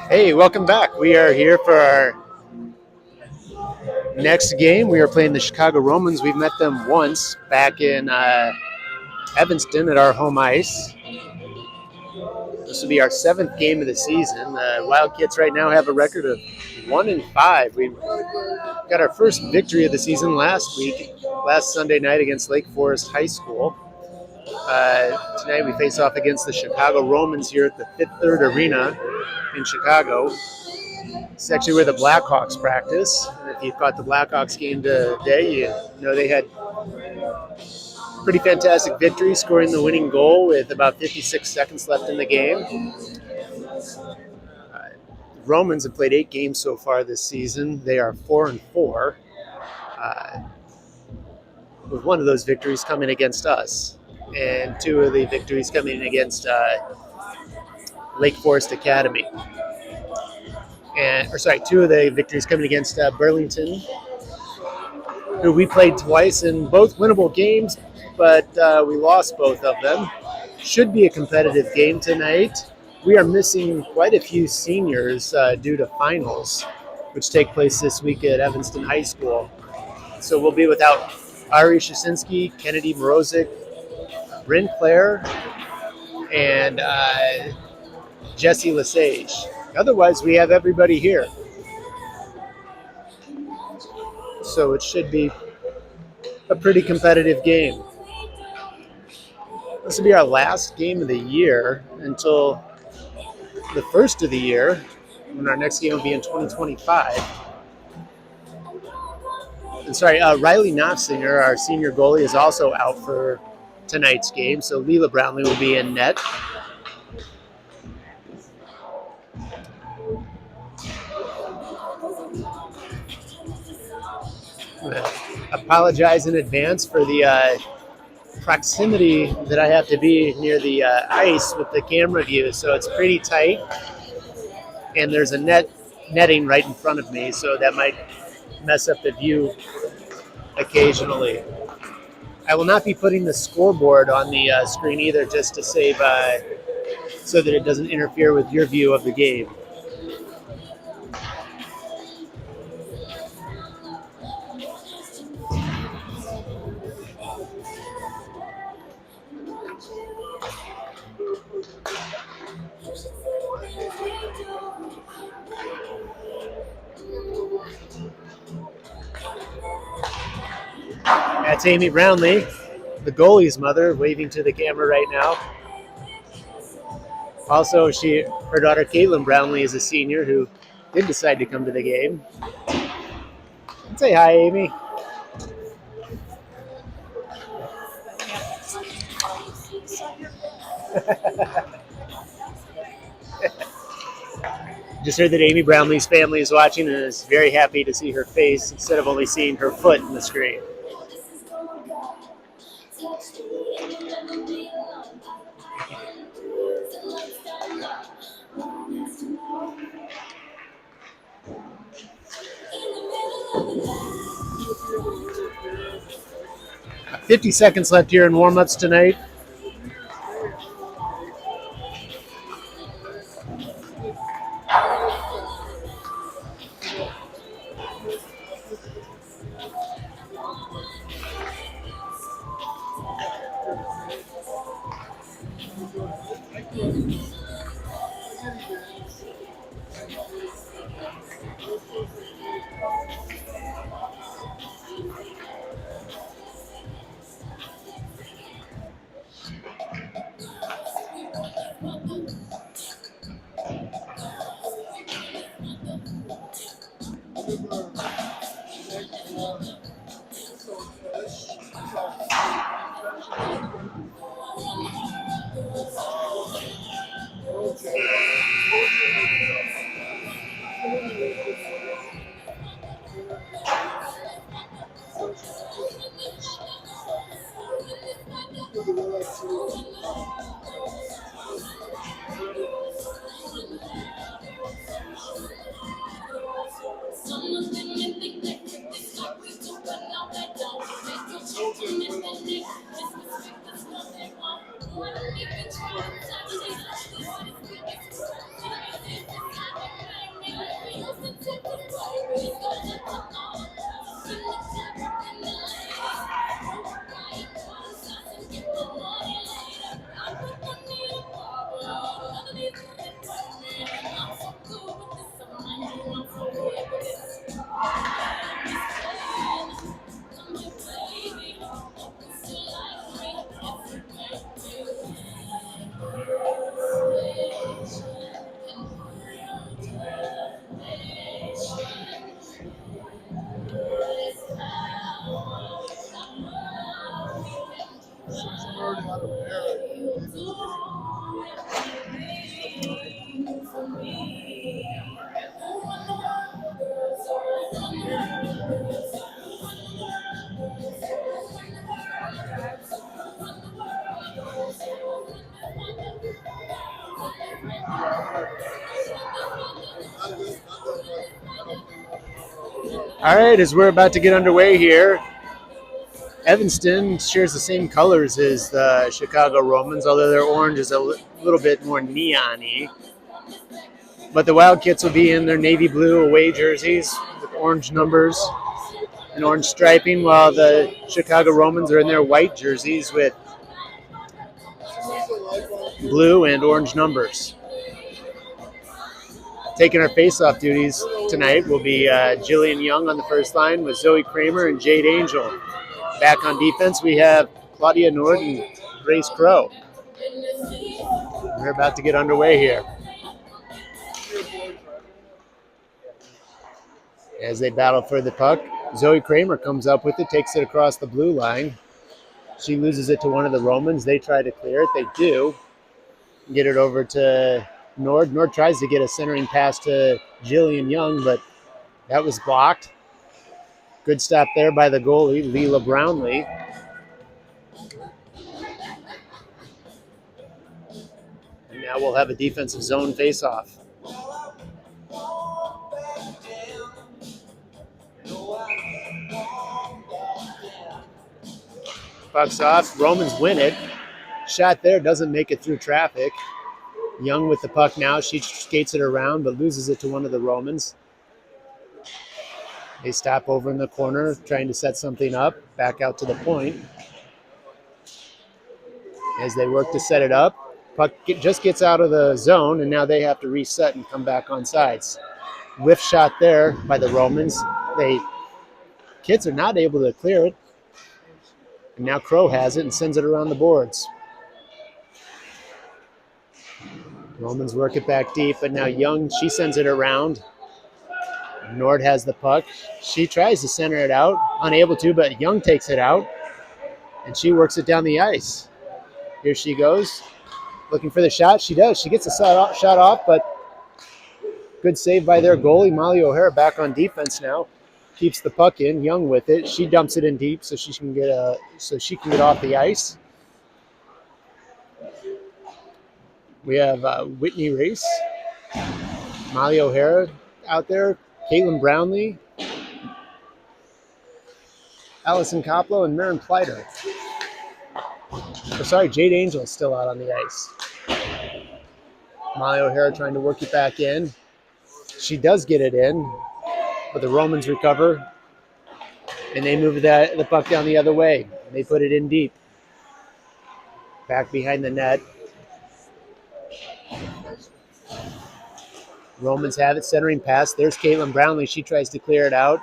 Hey, welcome back. We are here for our next game. We are playing the Chicago Romans. We've met them once back in Evanston at our home ice. This will be our 7th game of the season. Wildcats right now have a record of 1-5. We got our first victory of the season last Sunday night against Lake Forest High School. Tonight we face off against the Chicago Romans here at the Fifth Third Arena in Chicago. It's actually where the Blackhawks practice. And if you caught the Blackhawks game today, you know they had pretty fantastic victory, scoring the winning goal with about 56 seconds left in the game. Romans have played 8 games so far this season. They are 4-4, with one of those victories coming against us, and 2 of the victories coming against Lake Forest Academy. 2 of the victories coming against Burlington, who we played twice in both winnable games, but we lost both of them. Should be a competitive game tonight. We are missing quite a few seniors due to finals, which take place this week at Evanston High School. So we'll be without Ari Shasinski, Kennedy Morozic, Bryn Clare, and Jesse Lesage. Otherwise, we have everybody here. So it should be a pretty competitive game. This will be our last game of the year until the first of the year, when our next game will be in 2025. And Riley Knopfsinger, our senior goalie, is also out for tonight's game, so Leela Brownlee will be in net. Apologize in advance for the proximity that I have to be near the ice with the camera view, so it's pretty tight, and there's a netting right in front of me, so that might mess up the view occasionally. I will not be putting the scoreboard on the screen either, just to save so that it doesn't interfere with your view of the game. That's Amy Brownlee, the goalie's mother, waving to the camera right now. Also, her daughter Caitlin Brownlee is a senior who did decide to come to the game. Say hi, Amy. Just heard that Amy Brownlee's family is watching and is very happy to see her face instead of only seeing her foot in the screen. "50 seconds left here in warm-ups tonight. All right, as we're about to get underway here, Evanston shares the same colors as the Chicago Romans, although their orange is a little bit more neon-y. But the Wildcats will be in their navy blue away jerseys with orange numbers and orange striping, while the Chicago Romans are in their white jerseys with blue and orange numbers. Taking our face-off duties tonight will be Jillian Young on the first line with Zoe Kramer and Jade Angel. Back on defense, we have Claudia Nord and Grace Crow. We're about to get underway here. As they battle for the puck, Zoe Kramer comes up with it, takes it across the blue line. She loses it to one of the Romans. They try to clear it. They do. Get it over to Nord. Nord tries to get a centering pass to Jillian Young, but that was blocked. Good stop there by the goalie, Leela Brownlee. And now we'll have a defensive zone face-off. Puck's off. Romans win it. Shot there, doesn't make it through traffic. Young with the puck now. She skates it around, but loses it to one of the Romans. They stop over in the corner, trying to set something up. Back out to the point. As they work to set it up, puck just gets out of the zone, and now they have to reset and come back on sides. Whiff shot there by the Romans. Kids are not able to clear it. And now Crow has it and sends it around the boards. Romans work it back deep, but now Young, she sends it around. Nord has the puck. She tries to center it out, unable to, but Young takes it out, and she works it down the ice. Here she goes, looking for the shot. She does. She gets a shot off, but good save by their goalie, Molly O'Hara, back on defense now. Keeps the puck in. Young with it. She dumps it in deep so she can get off the ice. We have Whitney Race, Molly O'Hara out there, Caitlin Brownlee, Allison Koplo and Marin Pleiter. Sorry, Jade Angel is still out on the ice. Molly O'Hara trying to work it back in. She does get it in, but the Romans recover, and they move the puck down the other way. They put it in deep. Back behind the net. Romans have it, centering pass. There's Caitlin Brownlee. She tries to clear it out.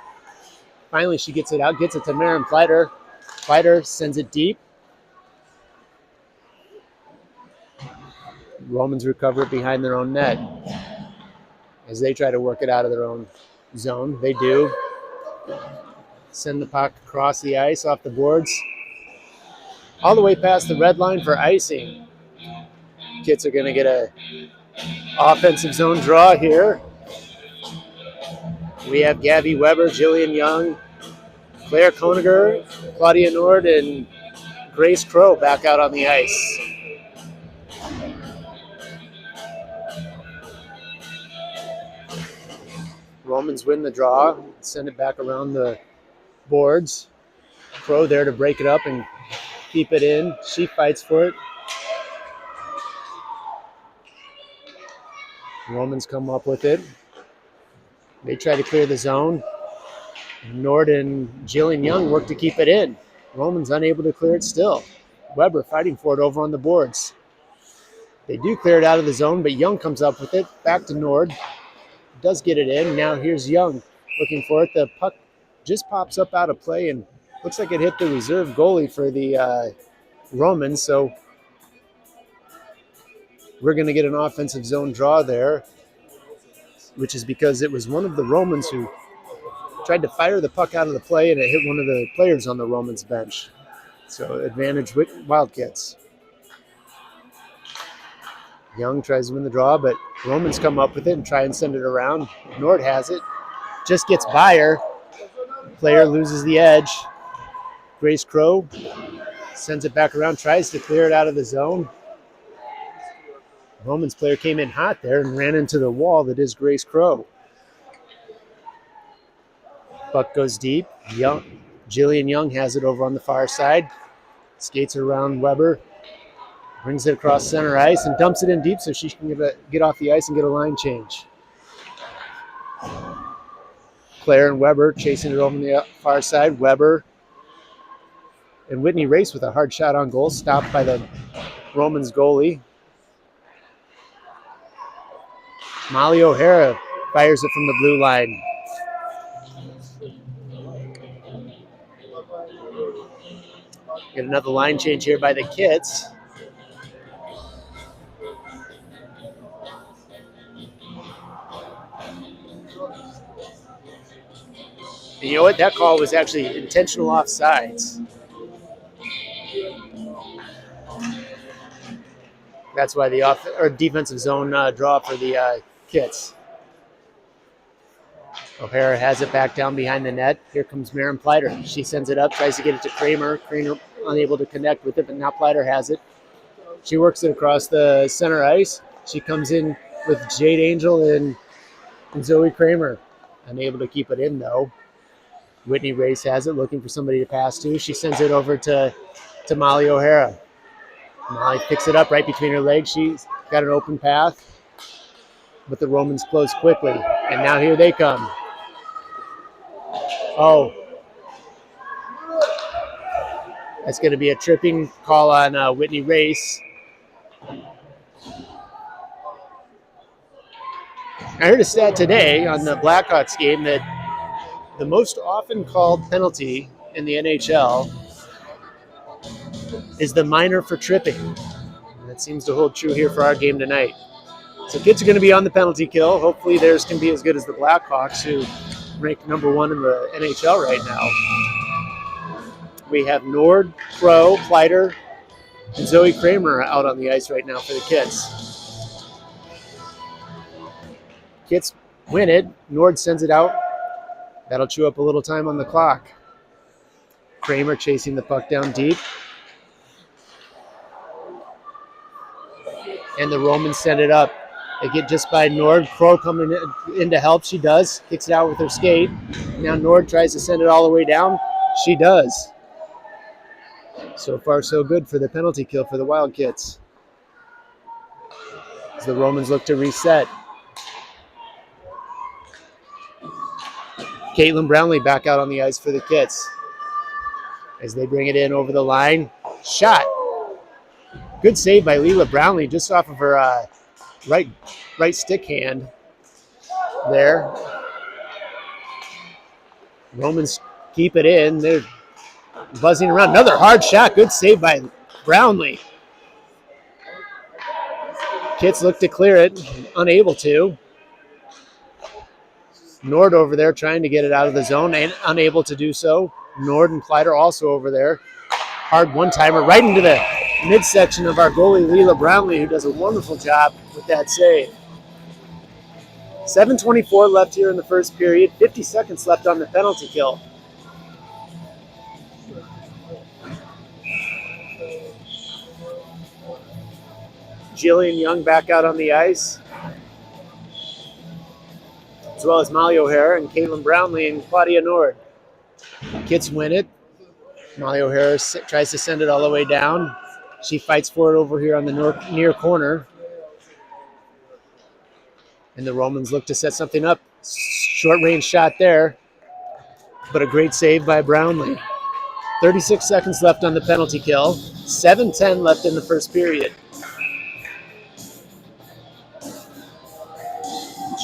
Finally, she gets it out, gets it to Marin Pleiter. Pleiter sends it deep. Romans recover it behind their own net. As they try to work it out of their own zone, they do. Send the puck across the ice, off the boards, all the way past the red line for icing. Kits are going to get a offensive zone draw here. We have Gabby Weber, Jillian Young, Claire Koniger, Claudia Nord, and Grace Crow back out on the ice. Romans win the draw, send it back around the boards. Crow there to break it up and keep it in. She fights for it. Romans come up with it. They try to clear the zone. Nord and Jillian Young work to keep it in. Romans unable to clear it still. Weber fighting for it over on the boards. They do clear it out of the zone, but Young comes up with it. Back to Nord. Does get it in. Now here's Young looking for it. The puck just pops up out of play and looks like it hit the reserve goalie for the Romans. So we're going to get an offensive zone draw there, which is because it was one of the Romans who tried to fire the puck out of the play, and it hit one of the players on the Romans bench. So advantage Wildcats. Young tries to win the draw, but Romans come up with it and try and send it around. Nord has it. Just gets by her. Player loses the edge. Grace Crow sends it back around, tries to clear it out of the zone. Romans player came in hot there and ran into the wall that is Grace Crow. Puck goes deep. Jillian Young has it over on the far side. Skates around Weber. Brings it across center ice and dumps it in deep so she can get off the ice and get a line change. Claire and Weber chasing it over on the far side. Weber and Whitney Race with a hard shot on goal, stopped by the Romans goalie. Molly O'Hara fires it from the blue line. Get another line change here by the Kits. And you know what? That call was actually intentional offsides. That's why the defensive zone draw for the Kits. O'Hara has it back down behind the net. Here comes Marin Pleiter. She sends it up, tries to get it to Kramer. Kramer unable to connect with it, but now Pleiter has it. She works it across the center ice. She comes in with Jade Angel and Zoe Kramer. Unable to keep it in, though. Whitney Race has it, looking for somebody to pass to. She sends it over to Molly O'Hara. Molly picks it up right between her legs. She's got an open path, but the Romans close quickly. And now here they come. Oh. That's going to be a tripping call on Whitney Race. I heard a stat today on the Blackhawks game that the most often called penalty in the NHL is the minor for tripping. And that seems to hold true here for our game tonight. So kids are going to be on the penalty kill. Hopefully theirs can be as good as the Blackhawks, who rank number 1 in the NHL right now. We have Nord, Crow, Pleiter, and Zoe Kramer out on the ice right now for the Kits. Kits win it. Nord sends it out. That'll chew up a little time on the clock. Kramer chasing the puck down deep. And the Romans send it up. They get just by Nord. Crow coming in to help. She does. Kicks it out with her skate. Now Nord tries to send it all the way down. She does. So far, so good for the penalty kill for the Wildcats. As the Romans look to reset. Caitlin Brownlee back out on the ice for the Kits. As they bring it in over the line. Shot. Good save by Leela Brownlee just off of her right stick hand there. Romans keep it in. They're buzzing around. Another hard shot. Good save by Brownlee. Kits look to clear it. Unable to. Nord over there trying to get it out of the zone and unable to do so. Nord and Kleider also over there. Hard one-timer right into the midsection of our goalie, Leela Brownlee, who does a wonderful job with that save. 7:24 left here in the first period. 50 seconds left on the penalty kill. Jillian Young back out on the ice, as well as Molly O'Hara and Caitlin Brownlee and Claudia Nord. Kits win it. Molly O'Hara tries to send it all the way down. She fights for it over here on the near corner. And the Romans look to set something up. Short range shot there, but a great save by Brownlee. 36 seconds left on the penalty kill. 7:10 left in the first period.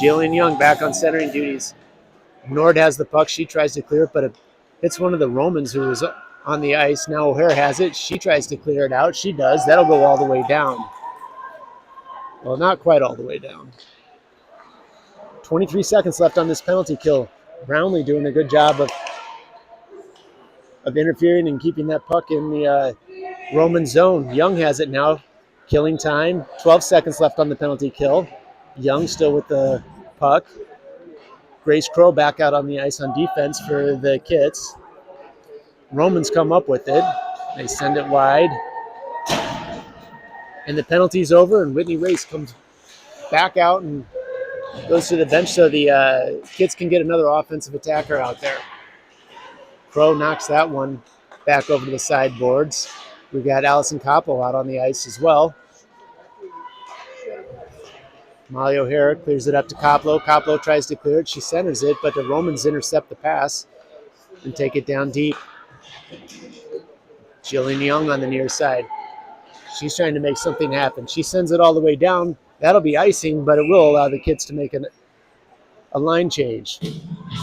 Jillian Young back on centering duties. Nord has the puck. She tries to clear it, but it's one of the Romans who was on the ice. Now O'Hara has it. She tries to clear it out. She does. That'll go all the way down. Well, not quite all the way down. 23 seconds left on this penalty kill. Brownlee doing a good job of interfering and keeping that puck in the Roman zone. Young has it now. Killing time. 12 seconds left on the penalty kill. Young still with the puck. Grace Crow back out on the ice on defense for the Kits. Romans come up with it. They send it wide. And the penalty's over, and Whitney Race comes back out and goes to the bench so the Kits can get another offensive attacker out there. Crow knocks that one back over to the sideboards. We've got Allison Koppel out on the ice as well. Molly O'Hara clears it up to Koplo. Koplo tries to clear it. She centers it, but the Romans intercept the pass and take it down deep. Jillian Young on the near side. She's trying to make something happen. She sends it all the way down. That'll be icing, but it will allow the Kits to make a line change.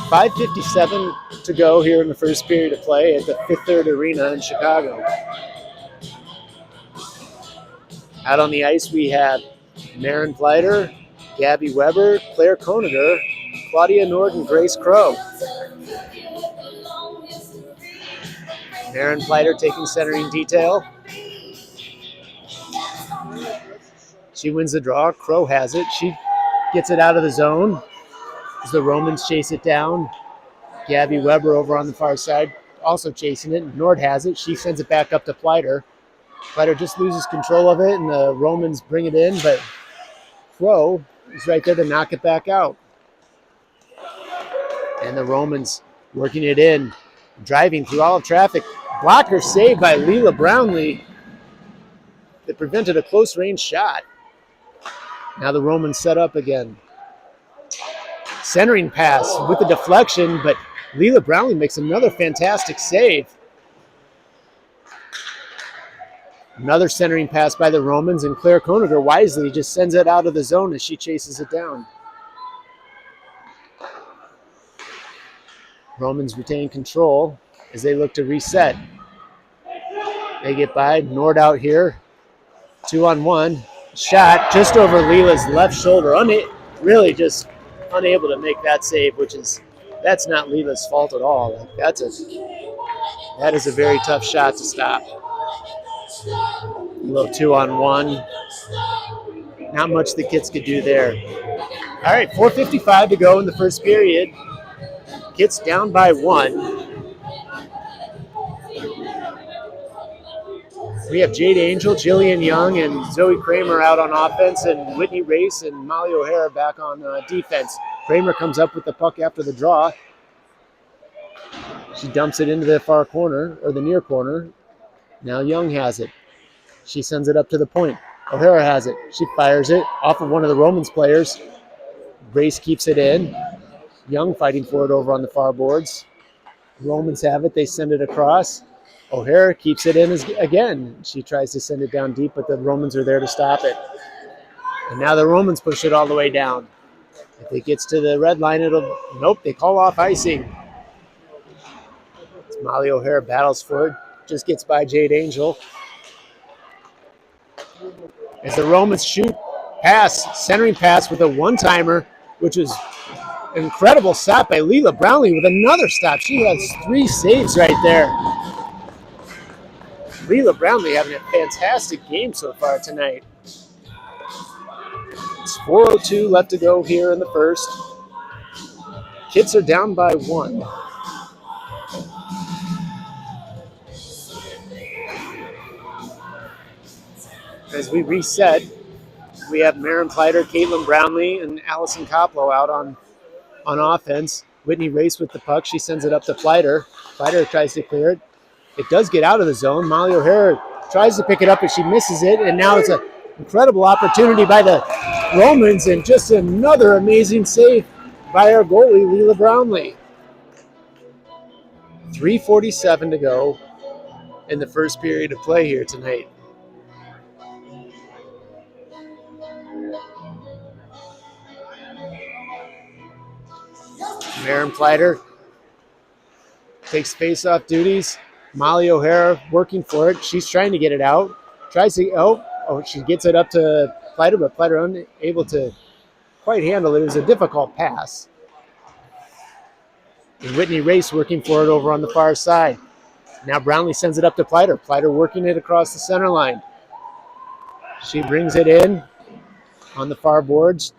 5:57 to go here in the first period of play at the Fifth Third Arena in Chicago. Out on the ice, we have Maren Kleider, Gabby Weber, Claire Koniger, Claudia Nord, and Grace Crow. Maren Kleider taking centering detail. She wins the draw. Crow has it. She gets it out of the zone as the Romans chase it down. Gabby Weber over on the far side also chasing it. Nord has it. She sends it back up to Kleider. Kleider just loses control of it, and the Romans bring it in, but Crow is right there to knock it back out. And the Romans working it in, driving through all of traffic. Blocker saved by Leela Brownlee that prevented a close range shot. Now the Romans set up again. Centering pass with the deflection, but Leela Brownlee makes another fantastic save. Another centering pass by the Romans, and Claire Koniger wisely just sends it out of the zone as she chases it down. Romans retain control as they look to reset. They get by. Nord out here. 2-on-1. Shot just over Leela's left shoulder. Really just unable to make that save, that's not Leela's fault at all. That is a very tough shot to stop. A little 2-on-1. Not much the Kits could do there. All right, 4:55 to go in the first period. Kits down by 1. We have Jade Angel, Jillian Young, and Zoe Kramer out on offense, and Whitney Race and Molly O'Hara back on defense. Kramer comes up with the puck after the draw. She dumps it into the far corner, or the near corner. Now Young has it. She sends it up to the point. O'Hara has it. She fires it off of one of the Romans players. Grace keeps it in. Young fighting for it over on the far boards. Romans have it. They send it across. O'Hara keeps it in again. She tries to send it down deep, but the Romans are there to stop it. And now the Romans push it all the way down. If it gets to the red line, it'll... Nope, they call off icing. It's Molly O'Hara battles for it. Just gets by Jade Angel. As the Romans shoot centering pass with a one-timer, which is an incredible stop by Leela Brownlee with another stop. She has 3 saves right there. Leela Brownlee having a fantastic game so far tonight. It's 4:02 left to go here in the first. Kids are down by 1. As we reset, we have Maren Pleider, Caitlin Brownlee, and Allison Koplow out on offense. Whitney Race with the puck. She sends it up to Pleider. Pleider tries to clear it. It does get out of the zone. Molly O'Hara tries to pick it up, but she misses it. And now it's an incredible opportunity by the Romans, and just another amazing save by our goalie, Leela Brownlee. 3:47 to go in the first period of play here tonight. Maren Pleider takes face-off duties. Molly O'Hara working for it. She's trying to get it out. Tries to, she gets it up to Pleider, but Pleider unable to quite handle it. It was a difficult pass. And Whitney Race working for it over on the far side. Now Brownlee sends it up to Pleider. Pleider working it across the center line. She brings it in on the far boards.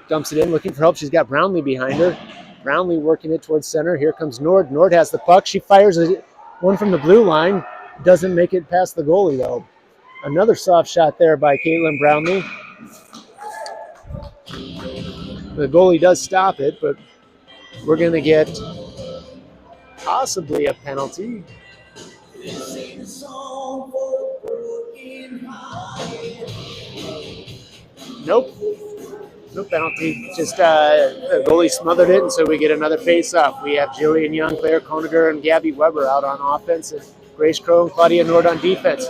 Dumps it in, looking for help. She's got Brownlee behind her. Brownlee working it towards center. Here comes Nord. Nord has the puck. She fires one from the blue line. Doesn't make it past the goalie, though. Another soft shot there by Caitlin Brownlee. The goalie does stop it, but we're going to get possibly a penalty. Nope. No penalty. Just the goalie smothered it, and so we get another face-off. We have Jillian Young, Claire Koniger, and Gabby Weber out on offense, and Grace Crow and Claudia Nord on defense.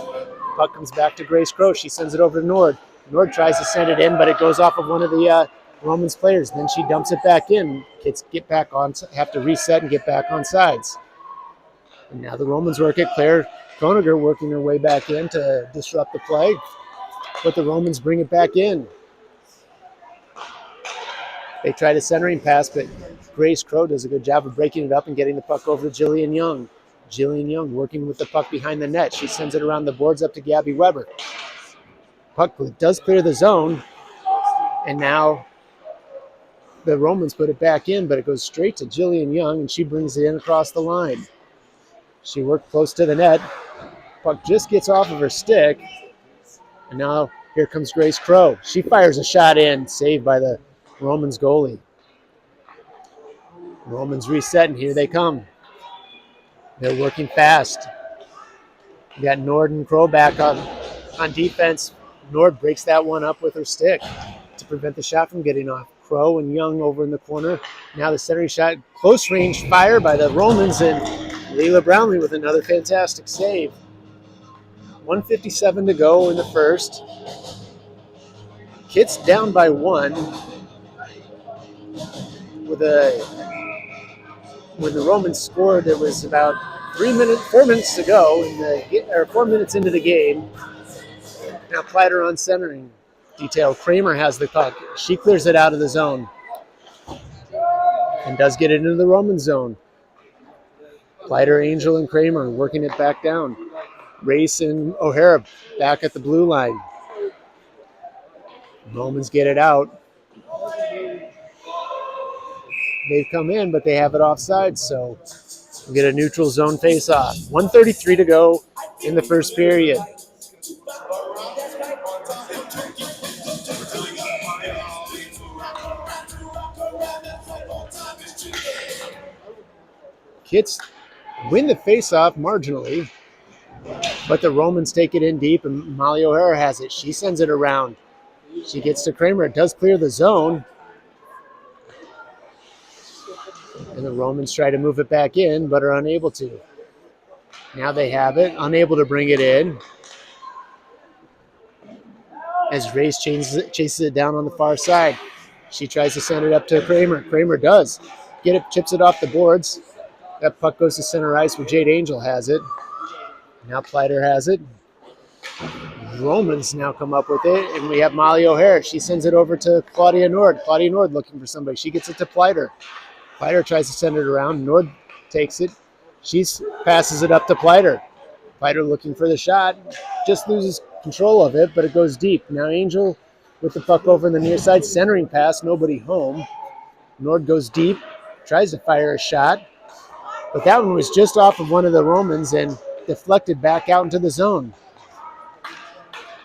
Puck comes back to Grace Crow. She sends it over to Nord. Nord tries to send it in, but it goes off of one of the Romans players. Then she dumps it back in. Kids get back on, have to reset and get back on sides. And now the Romans work it. Claire Koniger working her way back in to disrupt the play, but the Romans bring it back in. They try to centering pass, but Grace Crow does a good job of breaking it up and getting the puck over to Jillian Young. Jillian Young working with the puck behind the net. She sends it around the boards up to Gabby Weber. Puck does clear the zone, and now the Romans put it back in, but it goes straight to Jillian Young, and she brings it in across the line. She worked close to the net. Puck just gets off of her stick, and now here comes Grace Crow. She fires a shot in, saved by the Romans goalie. Romans reset, and here they come. They're working fast. We got Nord and Crow back on defense. Nord breaks that one up with her stick to prevent the shot from getting off. Crow and Young over in the corner. Now the centering shot, close range fire by the Romans, and Leela Brownlee with another fantastic save. 1:57 to go in the first. Kits down by 1. When the Romans scored, there was about 4 minutes to go, 4 minutes into the game. Now Pleider on centering detail. Kramer has the puck. She clears it out of the zone and does get it into the Roman zone. Pleider, Angel, and Kramer working it back down. Race and O'Hara back at the blue line. Romans get it out. They've come in, but they have it offside, so we get a neutral zone face-off. 1:33 to go in the first period. Kits win the faceoff marginally, but the Romans take it in deep, and Molly O'Hara has it. She sends it around. She gets to Kramer. It does clear the zone. And the Romans try to move it back in, but are unable to. Now they have it, unable to bring it in. As Race chases it down on the far side. She tries to send it up to Kramer. Kramer does. Get it, chips it off the boards. That puck goes to center ice where Jade Angel has it. Now Pleiter has it. Romans now come up with it, and we have Molly O'Hara. She sends it over to Claudia Nord. Claudia Nord looking for somebody. She gets it to Pleiter. Pleiter tries to send it around. Nord takes it. She passes it up to Pleiter. Pleiter looking for the shot. Just loses control of it, but it goes deep. Now Angel with the puck over in the near side. Centering pass. Nobody home. Nord goes deep. Tries to fire a shot. But that one was just off of one of the Romans and deflected back out into the zone.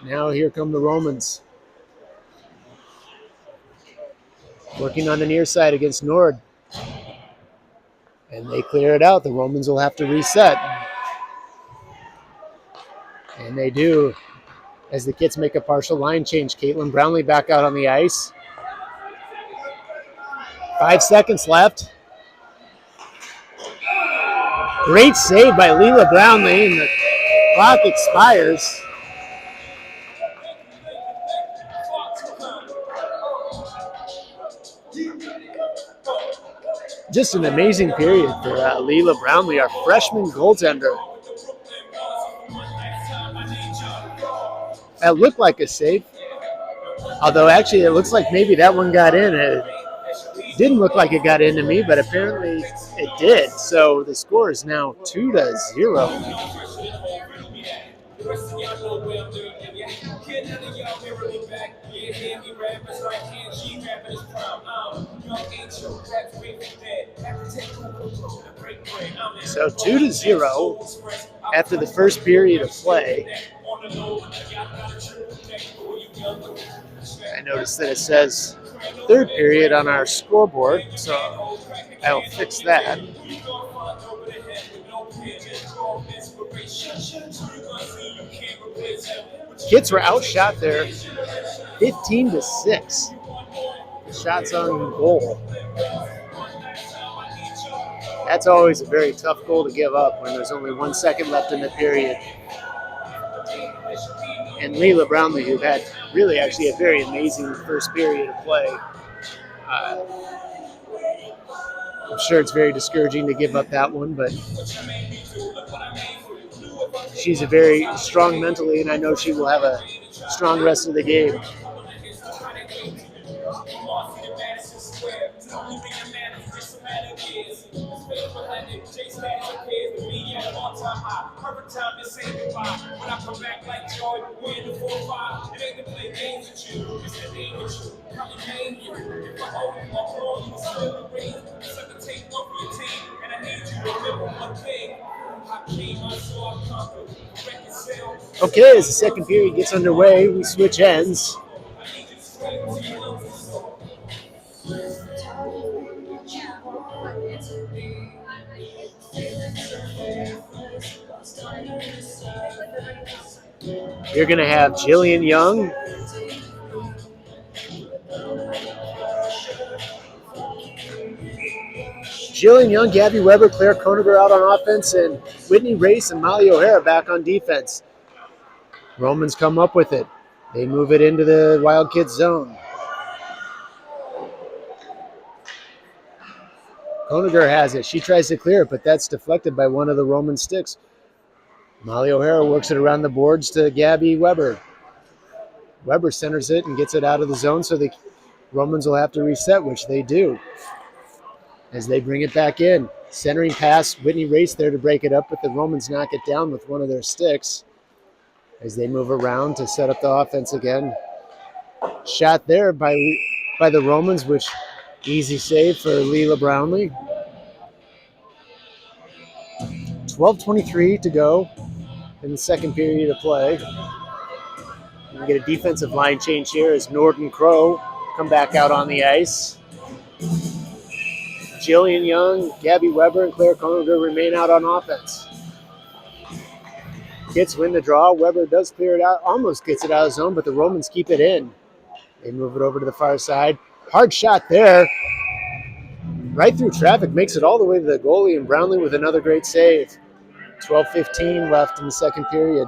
Now here come the Romans. Working on the near side against Nord. And they clear it out. The Romans will have to reset. And they do. As the Kits make a partial line change. Caitlin Brownlee back out on the ice. 5 seconds left. Great save by Leela Brownlee, and the clock expires. Just an amazing period for Leela Brownlee, our freshman goaltender. That looked like a save. Although actually it looks like maybe that one got in. It didn't look like it got into me, but apparently it did. So the score is now 2-0. So 2-0 after the first period of play. I noticed that it says third period on our scoreboard, so I'll fix that. Kids were outshot there 15-6. Shots on goal. That's always a very tough goal to give up when there's only 1 second left in the period. And Leela Brownlee, who had really actually a very amazing first period of play. I'm sure it's very discouraging to give up that one, but she's a very strong mentally, and I know she will have a strong rest of the game. Okay, as the second period gets underway, we switch ends. You're going to have Jillian Young, Gabby Weber, Claire Koniger out on offense, and Whitney Race and Molly O'Hara back on defense. Romans come up with it. They move it into the Wild Kids zone. Koniger has it. She tries to clear it, but that's deflected by one of the Roman sticks. Molly O'Hara works it around the boards to Gabby Weber. Weber centers it and gets it out of the zone, so the Romans will have to reset, which they do. As they bring it back in. Centering pass, Whitney Race there to break it up, but the Romans knock it down with one of their sticks. As they move around to set up the offense again. Shot there by the Romans, which easy save for Leela Brownlee. 12:23 to go in the second period of play. We get a defensive line change here as Nord and Crow come back out on the ice. Jillian Young, Gabby Weber, and Claire Coninger remain out on offense. Kits win the draw. Weber does clear it out, almost gets it out of zone, but the Romans keep it in. They move it over to the far side. Hard shot there. Right through traffic, makes it all the way to the goalie, and Brownlee with another great save. 12:15 left in the second period.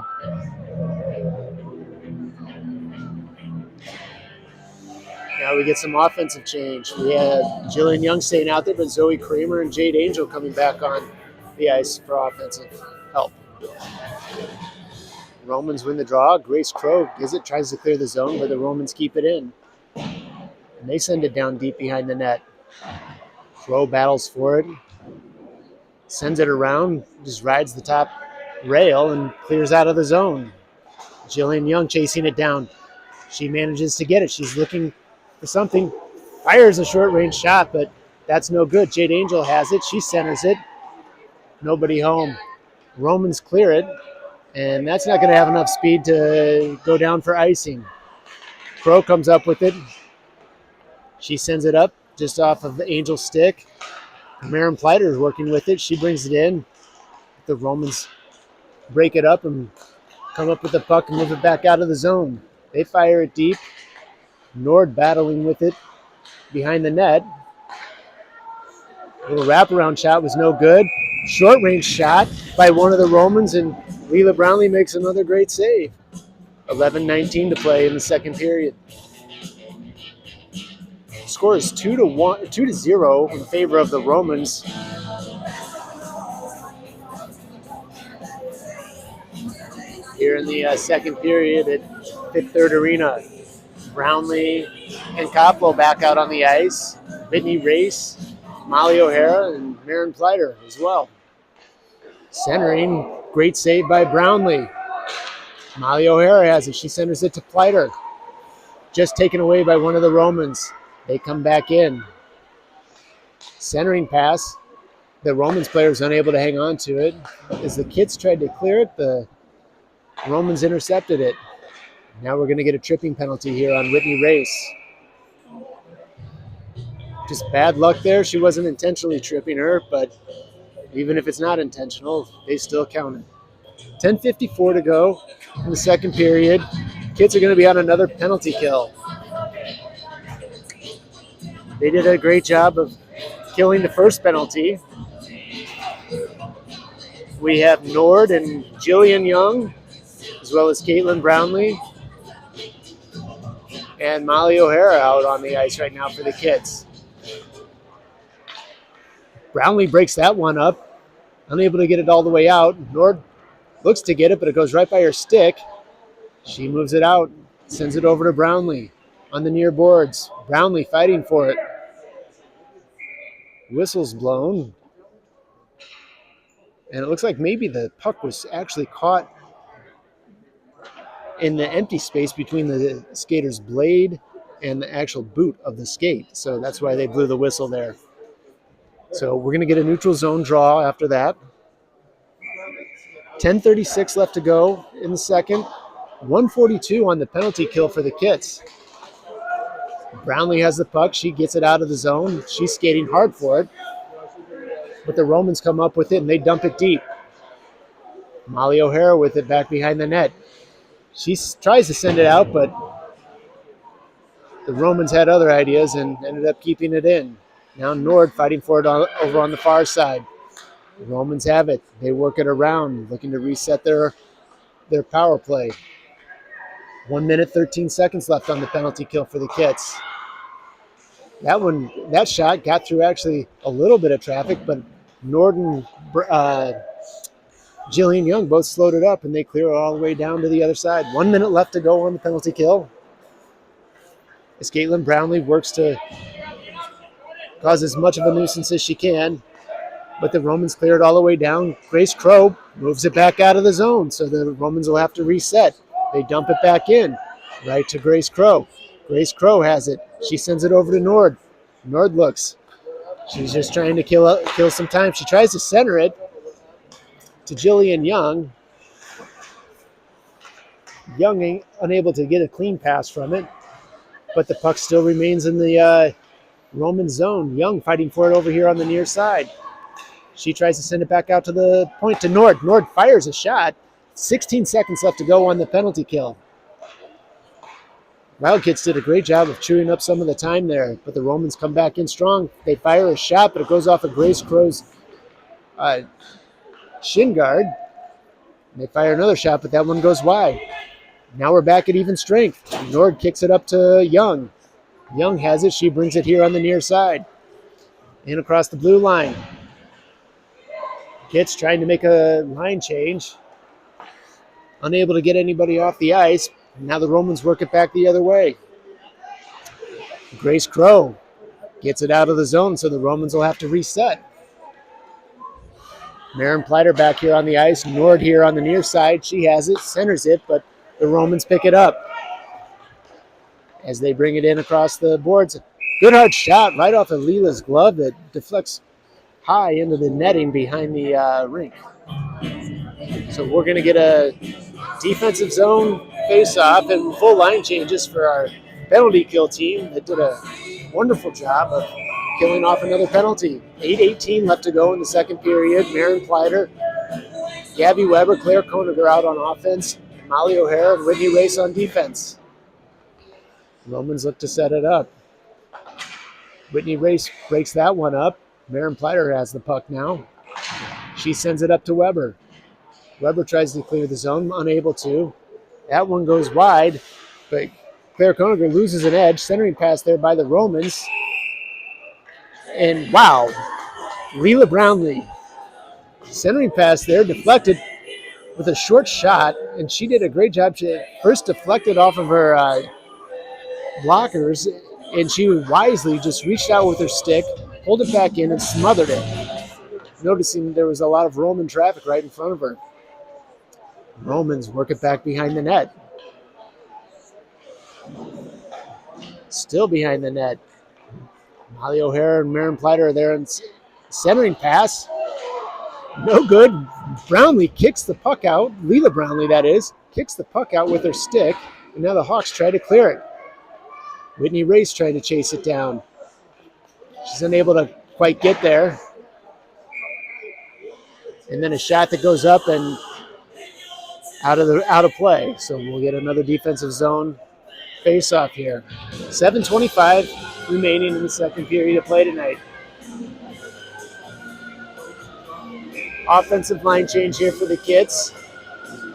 Now we get some offensive change. We have Jillian Young staying out there, but Zoe Kramer and Jade Angel coming back on the ice for offensive help. Romans win the draw. Grace Crow tries to clear the zone, but the Romans keep it in. And they send it down deep behind the net. Crow battles for it, sends it around, just rides the top rail and clears out of the zone. Jillian Young chasing it down. She manages to get it. She's looking for something. Fires a short-range shot, but that's no good. Jade Angel has it. She centers it. Nobody home. Romans clear it, and that's not going to have enough speed to go down for icing. Crow comes up with it. She sends it up just off of the Angel's stick. Maren Pleiter is working with it. She brings it in. The Romans break it up and come up with the puck and move it back out of the zone. They fire it deep. Nord battling with it behind the net. A little wraparound shot was no good. Short range shot by one of the Romans, and Leela Brownlee makes another great save. 11:19 to play in the second period. Score is 2-0 in favor of the Romans. Here in the second period at Fifth Third Arena, Brownlee and Koplo back out on the ice. Whitney Race, Molly O'Hara, and Maren Pleiter as well. Centering, great save by Brownlee. Molly O'Hara has it. She centers it to Pleiter. Just taken away by one of the Romans. They come back in. Centering pass. The Romans player is unable to hang on to it. As the Kits tried to clear it, the Romans intercepted it. Now we're going to get a tripping penalty here on Whitney Race. Just bad luck there. She wasn't intentionally tripping her, but even if it's not intentional, they still count it. 10:54 to go in the second period. Kits are going to be on another penalty kill. They did a great job of killing the first penalty. We have Nord and Jillian Young, as well as Caitlin Brownlee and Molly O'Hara out on the ice right now for the Kits. Brownlee breaks that one up, unable to get it all the way out. Nord looks to get it, but it goes right by her stick. She moves it out, sends it over to Brownlee on the near boards. Brownlee fighting for it. Whistle's blown. And it looks like maybe the puck was actually caught in the empty space between the skater's blade and the actual boot of the skate. So that's why they blew the whistle there. So we're going to get a neutral zone draw after that. 10:36 left to go in the second. 1:42 on the penalty kill for the Kits. Brownlee has the puck. She gets it out of the zone. She's skating hard for it. But the Romans come up with it, and they dump it deep. Molly O'Hara with it back behind the net. She tries to send it out, but the Romans had other ideas and ended up keeping it in. Now Nord fighting for it over on the far side. The Romans have it. They work it around, looking to reset their power play. 1 minute, 13 seconds left on the penalty kill for the Kits. That shot got through actually a little bit of traffic, but Nord and Jillian Young both slowed it up, and they clear it all the way down to the other side. 1 minute left to go on the penalty kill. As Caitlin Brownlee works to cause as much of a nuisance as she can, but the Romans clear it all the way down. Grace Crow moves it back out of the zone, so the Romans will have to reset. They dump it back in, right to Grace Crow. Grace Crow has it. She sends it over to Nord. Nord looks. She's just trying to kill some time. She tries to center it to Jillian Young. Young unable to get a clean pass from it, but the puck still remains in the Roman zone. Young fighting for it over here on the near side. She tries to send it back out to the point to Nord. Nord fires a shot. 16 seconds left to go on the penalty kill. Wildcats did a great job of chewing up some of the time there, but the Romans come back in strong. They fire a shot, but it goes off of Grace Crow's shin guard. They fire another shot, but that one goes wide. Now we're back at even strength. Nord kicks it up to Young. Young has it. She brings it here on the near side. In across the blue line. Kits trying to make a line change. Unable to get anybody off the ice. Now the Romans work it back the other way. Grace Crow gets it out of the zone, so the Romans will have to reset. Maren Pleiter back here on the ice. Nord here on the near side. She has it, centers it, but the Romans pick it up as they bring it in across the boards. Good hard shot right off of Leela's glove that deflects high into the netting behind the rink. So we're going to get a defensive zone face-off and full line changes for our penalty kill team that did a wonderful job of killing off another penalty. 8:18 left to go in the second period. Maren Pleiter, Gabby Weber, Claire Koniger out on offense, Molly O'Hara, and Whitney Race on defense. Romans look to set it up. Whitney Race breaks that one up. Maren Pleiter has the puck now. She sends it up to Weber. Weber tries to clear the zone, unable to. That one goes wide, but Claire Koniger loses an edge. Centering pass there by the Romans. And wow, Leela Brownlee. Centering pass there, deflected with a short shot, and she did a great job. She first deflected off of her blockers, and she wisely just reached out with her stick, pulled it back in, and smothered it. Noticing there was a lot of Roman traffic right in front of her. Romans work it back behind the net. Still behind the net. Molly O'Hara and Maren Pleiter are there, and centering pass. No good. Brownlee kicks the puck out. Leela Brownlee, that is, kicks the puck out with her stick, and now the Hawks try to clear it. Whitney Race trying to chase it down. She's unable to quite get there. And then a shot that goes up and out of play. So we'll get another defensive zone face-off here. 7:25 remaining in the second period of play tonight. Offensive line change here for the Kits.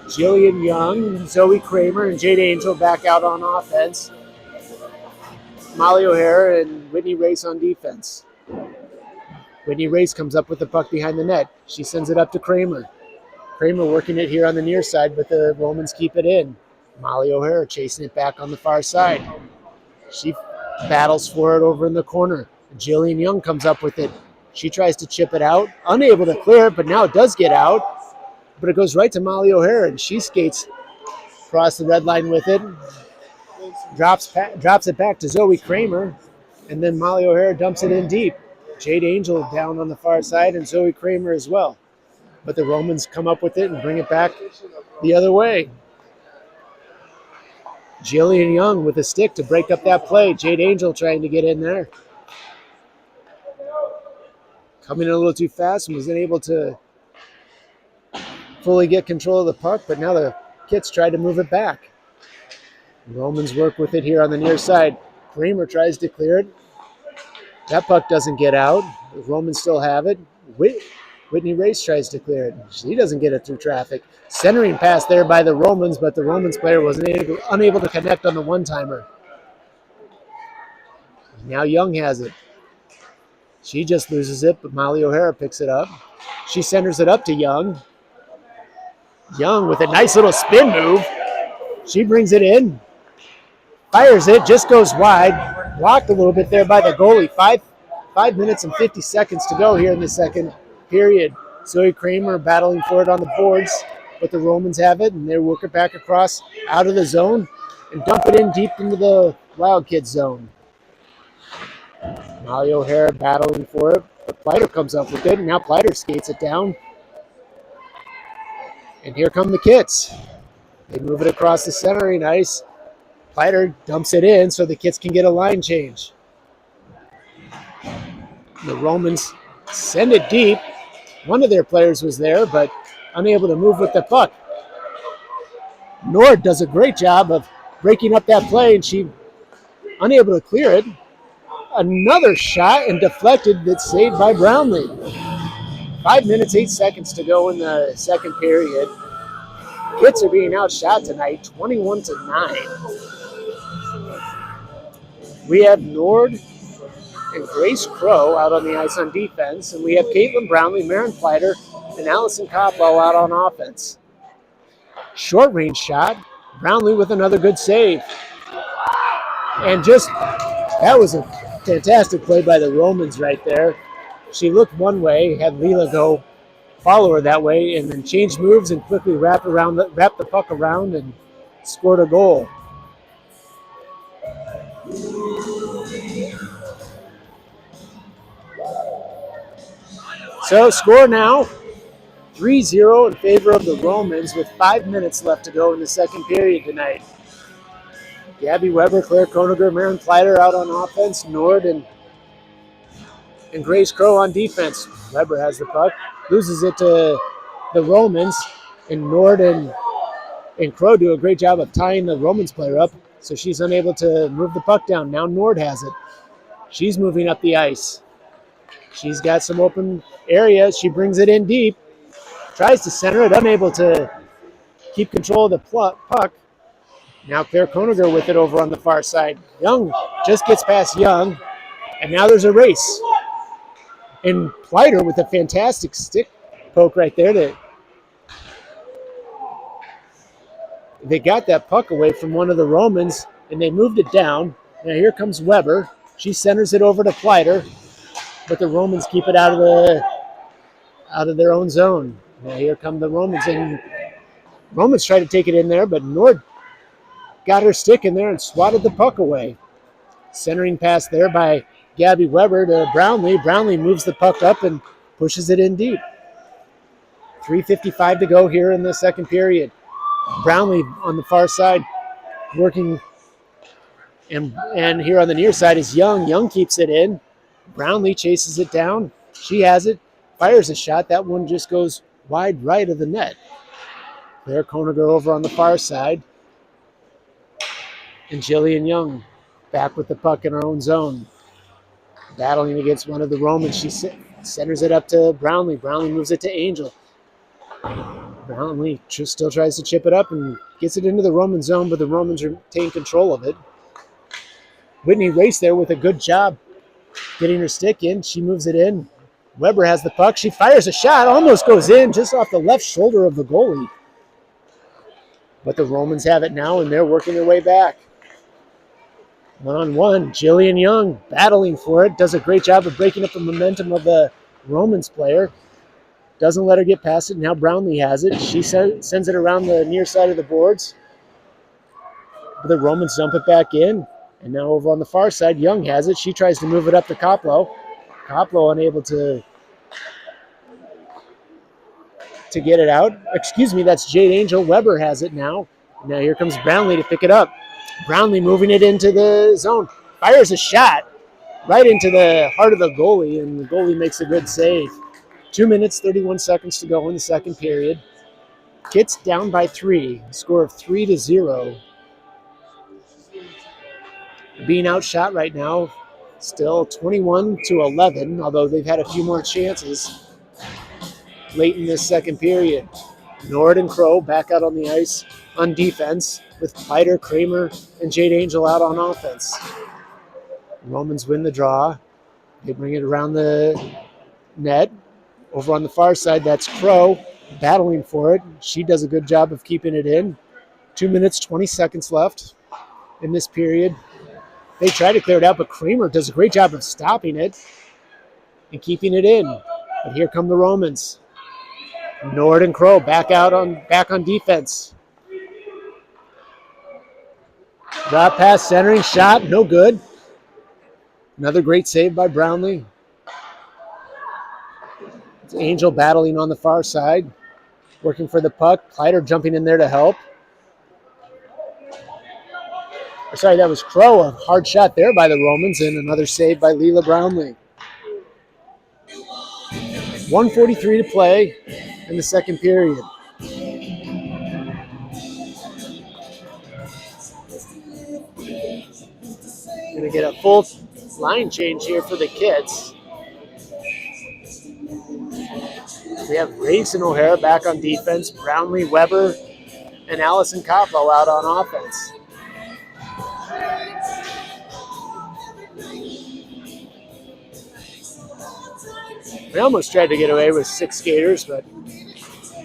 Jillian Young, Zoe Kramer, and Jade Angel back out on offense. Molly O'Hara and Whitney Race on defense. Whitney Race comes up with the puck behind the net. She sends it up to Kramer. Kramer working it here on the near side, but the Romans keep it in. Molly O'Hara chasing it back on the far side. She battles for it over in the corner. Jillian Young comes up with it. She tries to chip it out, unable to clear it, but now it does get out. But it goes right to Molly O'Hara, and she skates across the red line with it. Drops it back to Zoe Kramer, and then Molly O'Hara dumps it in deep. Jade Angel down on the far side, and Zoe Kramer as well. But the Romans come up with it and bring it back the other way. Jillian Young with a stick to break up that play. Jade Angel trying to get in there. Coming in a little too fast and was unable to fully get control of the puck, but now the Kits try to move it back. Romans work with it here on the near side. Kramer tries to clear it. That puck doesn't get out. The Romans still have it. Whitney Race tries to clear it. She doesn't get it through traffic. Centering pass there by the Romans, but the Romans player was unable to connect on the one-timer. Now Young has it. She just loses it, but Molly O'Hara picks it up. She centers it up to Young. Young with a nice little spin move. She brings it in. Fires it, just goes wide. Blocked a little bit there by the goalie. 5 minutes and 50 seconds to go here in the second period. Zoe Kramer battling for it on the boards, but the Romans have it, and they work it back across out of the zone and dump it in deep into the Wild Kids zone. Molly O'Hara battling for it, but Pleiter comes up with it, and now Pleiter skates it down. And here come the Kits. They move it across the centering ice. Pleiter dumps it in so the Kits can get a line change. The Romans send it deep. One of their players was there, but unable to move with the puck. Nord does a great job of breaking up that play, and she unable to clear it. Another shot and deflected that's saved by Brownlee. 5 minutes, 8 seconds to go in the second period. Kits are being outshot tonight, 21-9. We have Nord and Grace Crow out on the ice on defense, and we have Caitlin Brownlee, Marin Fleiter, and Allison Copwell out on offense. Short range shot, Brownlee with another good save. And that was a fantastic play by the Romans right there. She looked one way, had Leela go follow her that way, and then changed moves and quickly wrapped the puck around and scored a goal. So score now, 3-0 in favor of the Romans with 5 minutes left to go in the second period tonight. Gabby Weber, Claire Koniger, Marin Fleiter out on offense, Nord and Grace Crow on defense. Weber has the puck, loses it to the Romans, and Nord and Crow do a great job of tying the Romans player up, so she's unable to move the puck down. Now Nord has it. She's moving up the ice. She's got some open area. She brings it in deep, tries to center it, unable to keep control of the puck. Now Claire Koniger with it over on the far side. Young just gets past Young, and now there's a race. And Fleiter with a fantastic stick poke right there. They got that puck away from one of the Romans, and they moved it down. Now here comes Weber. She centers it over to Fleiter, but the Romans keep it out of their own zone. Now here come the Romans, and Romans try to take it in there, but Nord got her stick in there and swatted the puck away. Centering pass there by Gabby Weber to Brownlee. Brownlee moves the puck up and pushes it in deep. 3:55 to go here in the second period. Brownlee on the far side working, and here on the near side is Young. Young keeps it in. Brownlee chases it down. She has it, fires a shot. That one just goes wide right of the net. Claire Koniger over on the far side. And Jillian Young back with the puck in her own zone. Battling against one of the Romans. She centers it up to Brownlee. Brownlee moves it to Angel. Brownlee still tries to chip it up and gets it into the Roman zone, but the Romans retain control of it. Whitney Race there with a good job getting her stick in. She moves it in. Weber has the puck. She fires a shot. Almost goes in just off the left shoulder of the goalie. But the Romans have it now, and they're working their way back. 1-on-1. Jillian Young battling for it. Does a great job of breaking up the momentum of the Romans player. Doesn't let her get past it. Now Brownlee has it. She sends it around the near side of the boards. But the Romans dump it back in. And now over on the far side, Young has it. She tries to move it up to Coplow. Coplow unable to get it out. Excuse me, that's Jade Angel. Weber has it now. Now here comes Brownlee to pick it up. Brownlee moving it into the zone. Fires a shot right into the heart of the goalie, and the goalie makes a good save. 2 minutes, 31 seconds to go in the second period. Kits down by 3, score of 3-0. Being outshot right now, still 21-11, although they've had a few more chances late in this second period. Nord and Crow back out on the ice on defense with Fleiter, Kramer, and Jade Angel out on offense. Romans win the draw. They bring it around the net. Over on the far side, that's Crow battling for it. She does a good job of keeping it in. 2 minutes, 20 seconds left in this period. They try to clear it out, but Kramer does a great job of stopping it and keeping it in. But here come the Romans. Nord and Crow back on defense. Drop pass, centering shot, no good. Another great save by Brownlee. It's Angel battling on the far side, working for the puck. Fleiter jumping in there to help. Sorry, that was Crow. A hard shot there by the Romans, and another save by Leela Brownlee. 1:43 to play in the second period. Going to get a full line change here for the kids. We have Grace and O'Hara back on defense, Brownlee, Weber, and Allison Coppo out on offense. We almost tried to get away with 6 skaters, but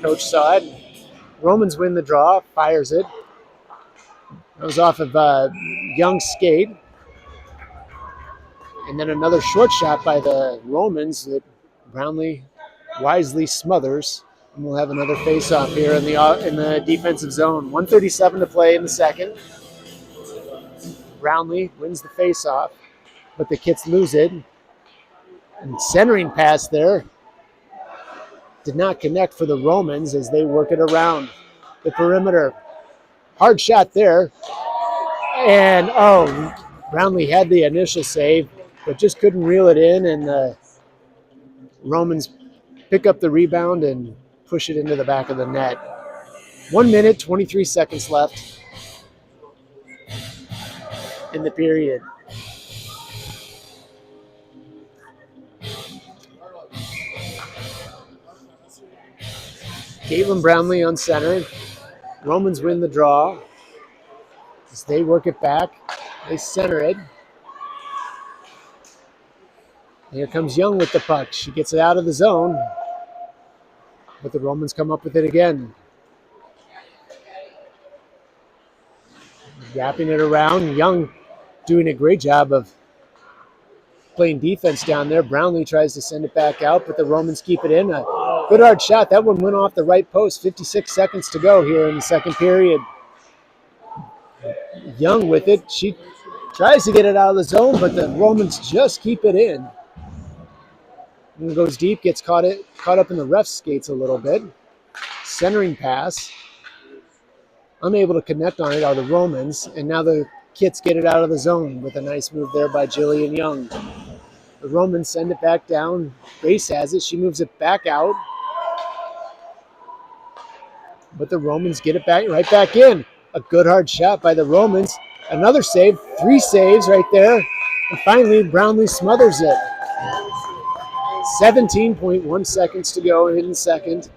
coach saw it. Romans win the draw, fires it. That was off of Young's skate. And then another short shot by the Romans that Brownlee wisely smothers. And we'll have another face-off here in the defensive zone. 1:37 to play in the second. Brownlee wins the face-off, but the Kits lose it. And centering pass there did not connect for the Romans as they work it around the perimeter. Hard shot there. And, Brownlee had the initial save, but just couldn't reel it in, and the Romans pick up the rebound and push it into the back of the net. 1 minute, 23 seconds left in the period. Caitlin Brownlee uncentered. Romans win the draw as they work it back. They center it. Here comes Young with the puck. She gets it out of the zone, but the Romans come up with it again. Wrapping it around. Young doing a great job of playing defense down there. Brownlee tries to send it back out, but the Romans keep it in. A good hard shot. That one went off the right post. 56 seconds to go here in the second period. Young with it. She tries to get it out of the zone, but the Romans just keep it in. And it goes deep, gets caught up in the ref's skates a little bit. Centering pass. Unable to connect on it are the Romans, and now the Kits get it out of the zone with a nice move there by Jillian Young. The Romans send it back down. Grace has it. She moves it back out. But the Romans get it back right back in. A good hard shot by the Romans. Another save. 3 saves right there. And finally, Brownlee smothers it. 17.1 seconds to go in the second.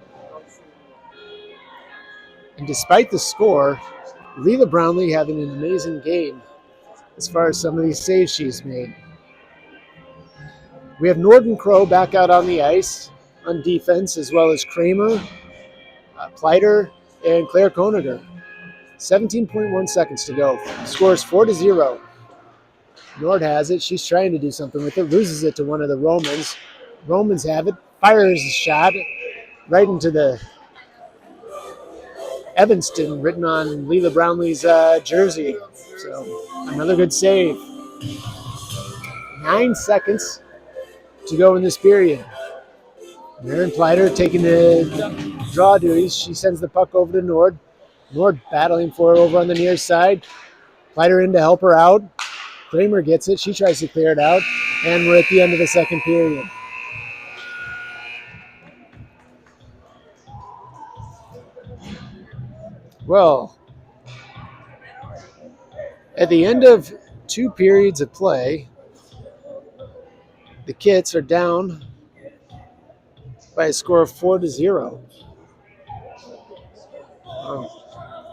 And despite the score, Leela Brownlee having an amazing game as far as some of these saves she's made. We have Norden Crow back out on the ice on defense, as well as Kramer, Pleiter, and Claire Koniger. 17.1 seconds to go. Scores 4-0. Nord has it. She's trying to do something with it. Loses it to one of the Romans. Romans have it. Fires a shot right into the Evanston written on Leela Brownlee's jersey. So another good save. 9 seconds to go in this period. Maren Pleiter taking the draw duties. She sends the puck over to Nord. Nord battling for it over on the near side. Pleiter in to help her out. Kramer gets it. She tries to clear it out. And we're at the end of the second period. Well, at the end of 2 periods of play, the Kits are down by a score of 4-0.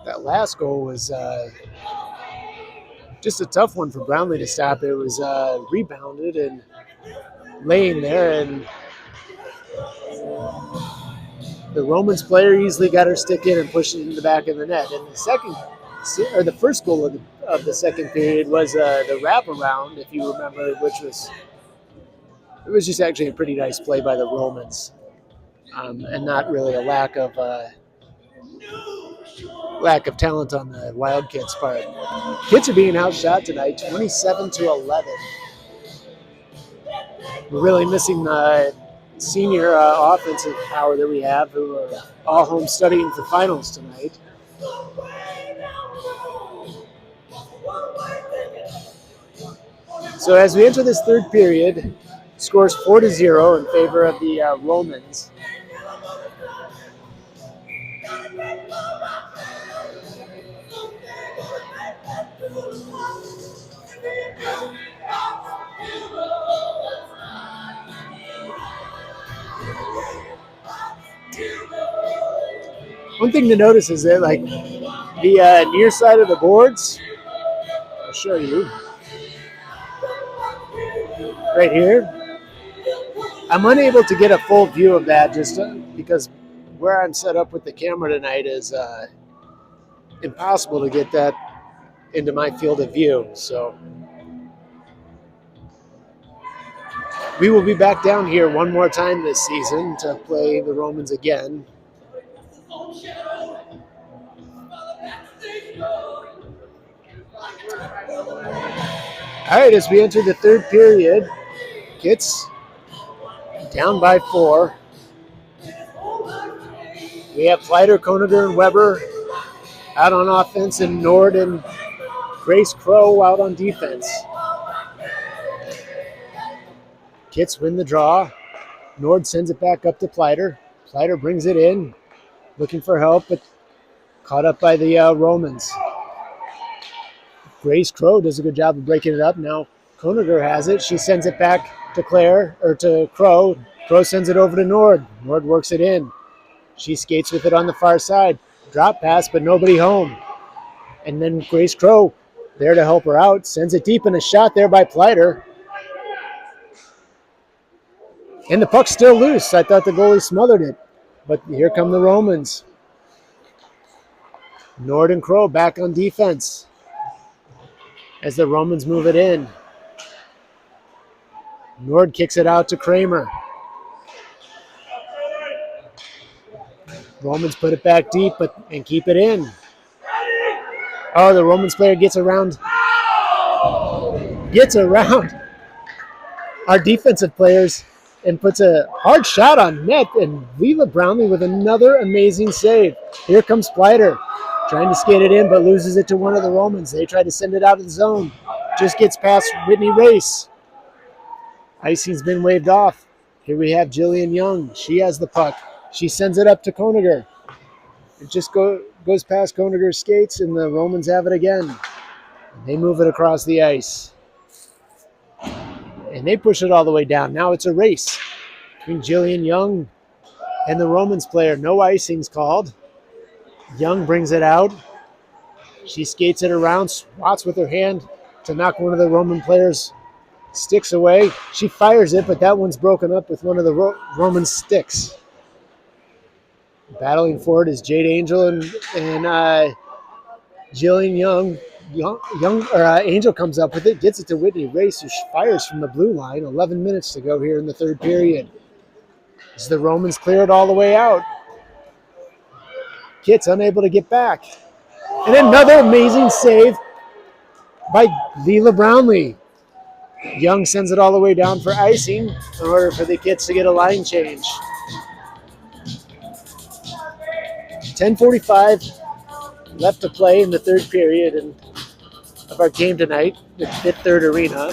That last goal was just a tough one for Brownlee to stop. It was rebounded and laying there, and the Romans player easily got her stick in and pushed it in the back of the net. And the first goal of the second period was the wraparound, if you remember, it was just actually a pretty nice play by the Romans, and not really a lack of talent on the Wildcats' part. Kits are being outshot tonight, 27-11. We're really missing the senior offensive power that we have, who are all home studying for finals tonight. So as we enter this third period, Scores 4-0 in favor of the Romans. One thing to notice is that, like, the near side of the boards, I'll show you right here. I'm unable to get a full view of that just because where I'm set up with the camera tonight is impossible to get that into my field of view. So we will be back down here one more time this season to play the Romans again. All right, as we enter the third period, Kits down by 4. We have Flighter, Koniger, and Weber out on offense, and Nord and Grace Crow out on defense. Kits win the draw. Nord sends it back up to Pleiter. Pleiter brings it in, looking for help, but caught up by the Romans. Grace Crow does a good job of breaking it up. Now Koniger has it. She sends it back to to Crow. Crow sends it over to Nord. Nord works it in. She skates with it on the far side. Drop pass, but nobody home. And then Grace Crow, there to help her out, sends it deep, and a shot there by Pleiter. And the puck's still loose. I thought the goalie smothered it. But here come the Romans. Nord and Crow back on defense as the Romans move it in. Nord kicks it out to Kramer. Romans put it back deep and keep it in. Oh, the Romans player gets around our defensive players and puts a hard shot on net, and Leela Brownlee with another amazing save. Here comes Pleiter, trying to skate it in, but loses it to one of the Romans. They try to send it out of the zone. Just gets past Whitney Race. Icing's been waved off. Here we have Jillian Young. She has the puck. She sends it up to Koniger. It just goes past Koniger's skates, and the Romans have it again. They move it across the ice. And they push it all the way down. Now it's a race between Jillian Young and the Romans player. No icing's called. Young brings it out. She skates it around, swats with her hand to knock one of the Roman players' sticks away. She fires it, but that one's broken up with one of the Roman sticks. Battling for it is Jade Angel and Jillian Young. Angel comes up with it, gets it to Whitney Race, who fires from the blue line. 11 minutes to go here in the third period. As the Romans clear it all the way out. Kit's unable to get back. And another amazing save by Leela Brownlee. Young sends it all the way down for icing in order for the Kits to get a line change. 10:45 left to play in the third period of our game tonight, the Fifth Third Arena.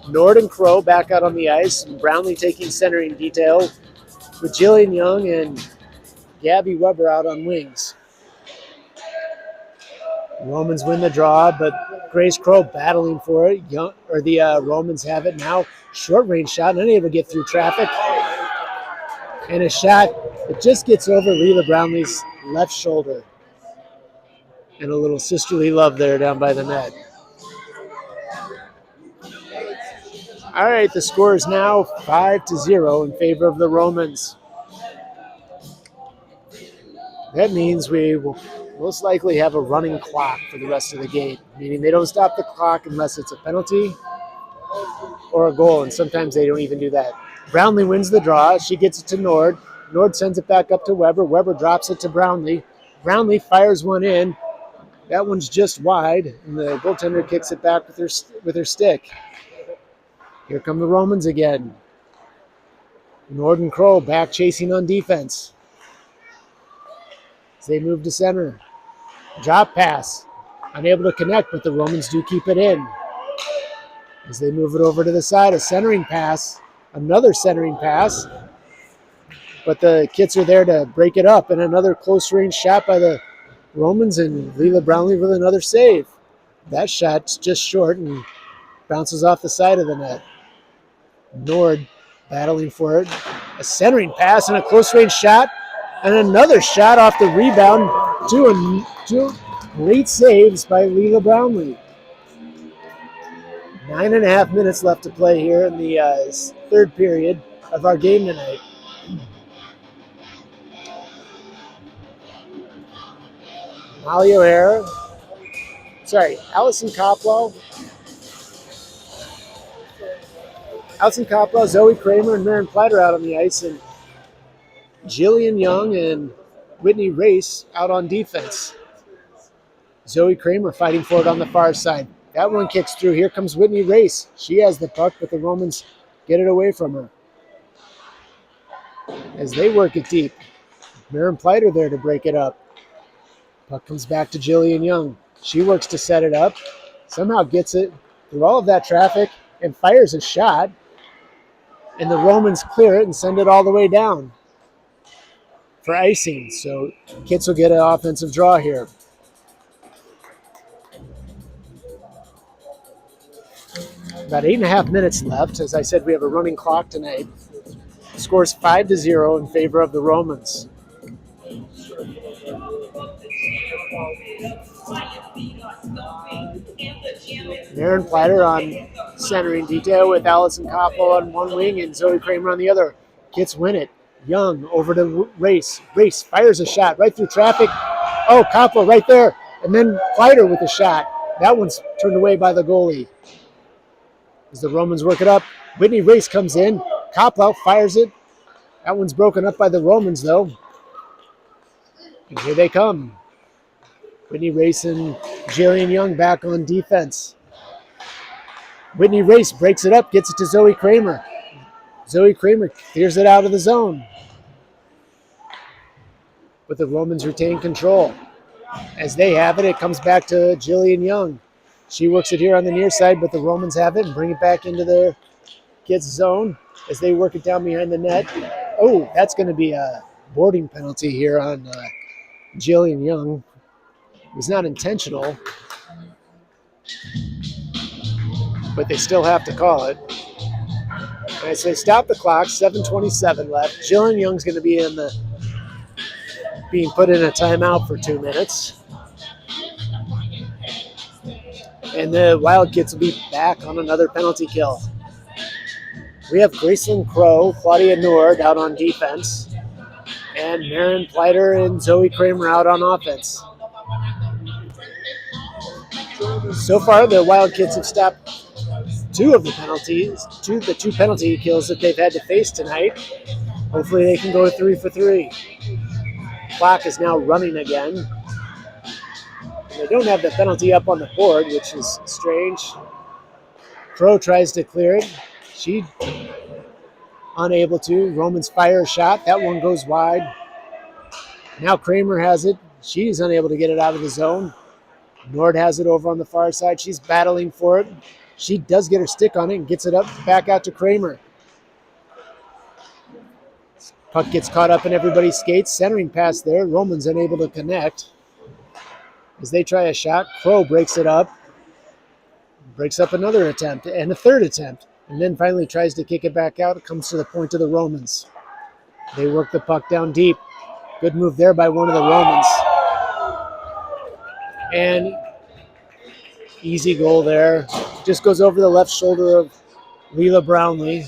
Nord and Crow back out on the ice, and Brownlee taking centering detail with Jillian Young and Gabby Weber out on wings. Romans win the draw, but Grace Crow battling for it. The Romans have it now. Short range shot, unable to get through traffic. And a shot that just gets over Leela Brownlee's left shoulder. And a little sisterly love there down by the net. All right, the score is now 5-0 in favor of the Romans. That means we will most likely have a running clock for the rest of the game, meaning they don't stop the clock unless it's a penalty or a goal, and sometimes they don't even do that. Brownlee wins the draw. She gets it to Nord. Nord sends it back up to Weber. Weber drops it to Brownlee. Brownlee fires one in. That one's just wide, and the goaltender kicks it back with her stick. Here come the Romans again. Nord and Crow back chasing on defense. As they move to center. Drop pass. Unable to connect, but the Romans do keep it in. As they move it over to the side, a centering pass, another centering pass. But the Kits are there to break it up, and another close-range shot by the Romans, and Leela Brownlee with another save. That shot's just short and bounces off the side of the net. Nord battling for it. A centering pass and a close-range shot, and another shot off the rebound. Two great saves by Leela Brownlee. 9.5 minutes left to play here in the third period of our game tonight. Molly O'Hara, Allison Copwell, Zoe Kramer, and Maren Platter out on the ice, and Jillian Young and Whitney Race out on defense. Zoe Kramer fighting for it on the far side. That one kicks through. Here comes Whitney Race. She has the puck, but the Romans get it away from her. As they work it deep, Maren Platter there to break it up. Puck comes back to Jillian Young. She works to set it up. Somehow gets it through all of that traffic and fires a shot. And the Romans clear it and send it all the way down for icing. So Kits will get an offensive draw here. About 8.5 minutes left. As I said, we have a running clock tonight. The score's 5-0 in favor of the Romans. Maren Platter on centering detail with Allison Koppel on one wing and Zoe Kramer on the other. Kits win it. Young over to Race. Race fires a shot right through traffic. Oh, Koppel right there. And then Platter with a shot. That one's turned away by the goalie. As the Romans work it up, Whitney Race comes in. Koppel fires it. That one's broken up by the Romans, though. And here they come. Whitney Race and Jillian Young back on defense. Whitney Race breaks it up, gets it to Zoe Kramer. Zoe Kramer clears it out of the zone. But the Romans retain control. As they have it, it comes back to Jillian Young. She works it here on the near side, but the Romans have it and bring it back into their Kits zone as they work it down behind the net. Oh, that's going to be a boarding penalty here on Jillian Young. It was not intentional, but they still have to call it. All right, so they stop the clock, 7:27 left. Jillian Young's going to be being put in a timeout for 2 minutes. And the Wildcats will be back on another penalty kill. We have Gracelyn Crow, Claudia Nord out on defense, and Maren Platter and Zoe Kramer out on offense. So far, the Wildcats have stopped two penalty kills that they've had to face tonight. Hopefully they can go 3 for 3. Clock is now running again. They don't have the penalty up on the board, which is strange. Crow tries to clear it. She unable to. Romans fire a shot. That one goes wide. Now Kramer has it. She's unable to get it out of the zone. Nord has it over on the far side. She's battling for it. She does get her stick on it and gets it up back out to Kramer. Puck gets caught up in everybody's skates. Centering pass there. Romans unable to connect. As they try a shot, Crow breaks it up. Breaks up another attempt and a third attempt. And then finally tries to kick it back out. It comes to the point of the Romans. They work the puck down deep. Good move there by one of the Romans. And easy goal there. Just goes over the left shoulder of Leela Brownlee.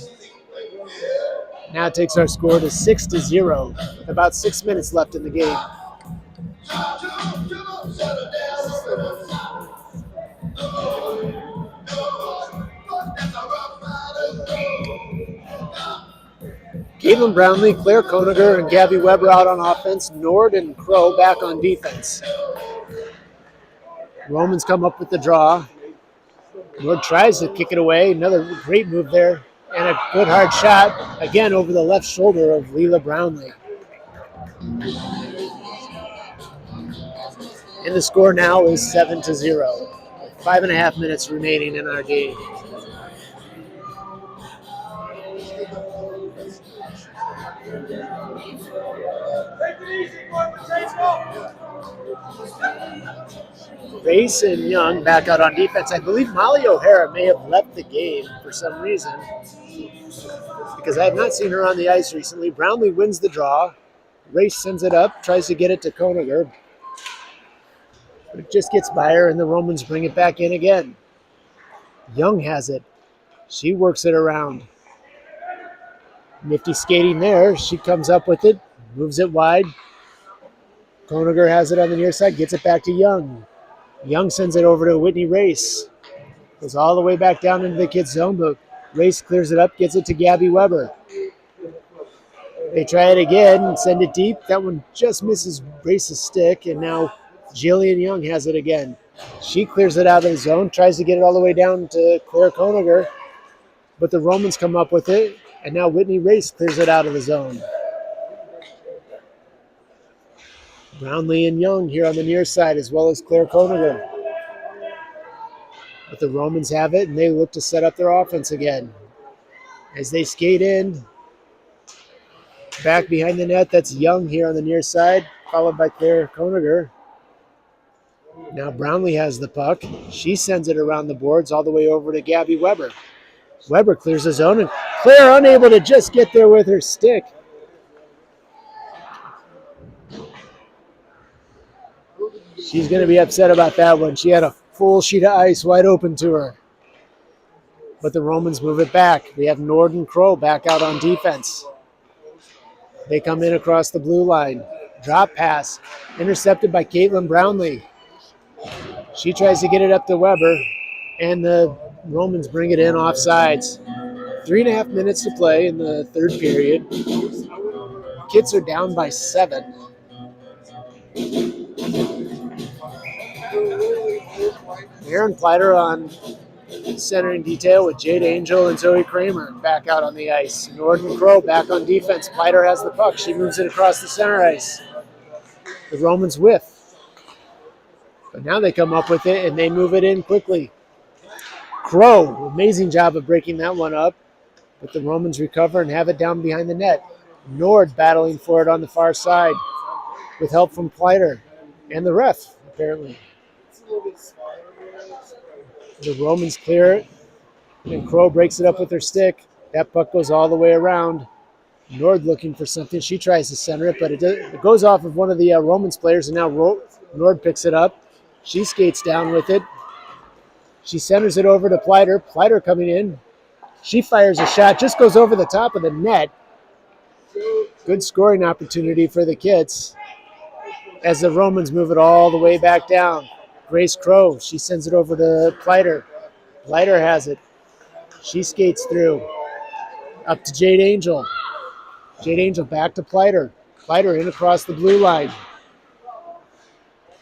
Now it takes our score to 6-0. With about 6 minutes left in the game. Caitlin Brownlee, Claire Koniger, and Gabby Weber out on offense. Nord and Crow back on defense. Romans come up with the draw. Nord tries to kick it away. Another great move there. And a good hard shot, again over the left shoulder of Leela Brownlee. And the score now is 7-0. 5.5 minutes remaining in our game. Race and Young back out on defense. I believe Molly O'Hara may have left the game for some reason because I have not seen her on the ice recently. Brownlee wins the draw. Race sends it up, tries to get it to Koniger. But it just gets by her, and the Romans bring it back in again. Young has it. She works it around. Nifty skating there. She comes up with it, moves it wide. Koniger has it on the near side, gets it back to Young. Young sends it over to Whitney Race. Goes all the way back down into the kids' zone book. Race clears it up, gets it to Gabby Weber. They try it again and send it deep. That one just misses Race's stick, and now Jillian Young has it again. She clears it out of the zone, tries to get it all the way down to Claire Koniger, but the Romans come up with it, and now Whitney Race clears it out of the zone. Brownlee and Young here on the near side, as well as Claire Koniger. But the Romans have it, and they look to set up their offense again. As they skate in, back behind the net, that's Young here on the near side, followed by Claire Koniger. Now Brownlee has the puck. She sends it around the boards all the way over to Gabby Weber. Weber clears the zone, and Claire unable to just get there with her stick. She's going to be upset about that one. She had a full sheet of ice wide open to her. But the Romans move it back. We have Nord and Crow back out on defense. They come in across the blue line. Drop pass. Intercepted by Caitlin Brownlee. She tries to get it up to Weber, and the Romans bring it in offsides. 3.5 minutes to play in the third period. Kids are down by 7. Aaron Pleiter on centering detail with Jade Angel and Zoe Kramer back out on the ice. Norden Crow back on defense. Pleiter has the puck. She moves it across the center ice. The Romans whiff. But now they come up with it, and they move it in quickly. Crow, amazing job of breaking that one up. But the Romans recover and have it down behind the net. Nord battling for it on the far side with help from Pleiter and the ref, apparently. The Romans clear it, and Crow breaks it up with her stick. That puck goes all the way around. Nord looking for something. She tries to center it, but it goes off of one of the Romans players, and now Nord picks it up. She skates down with it. She centers it over to Pleiter. Pleiter coming in. She fires a shot, just goes over the top of the net. Good scoring opportunity for the Kits as the Romans move it all the way back down. Grace Crow, she sends it over to Pleiter. Pleiter has it. She skates through. Up to Jade Angel. Jade Angel back to Pleiter. Pleiter in across the blue line.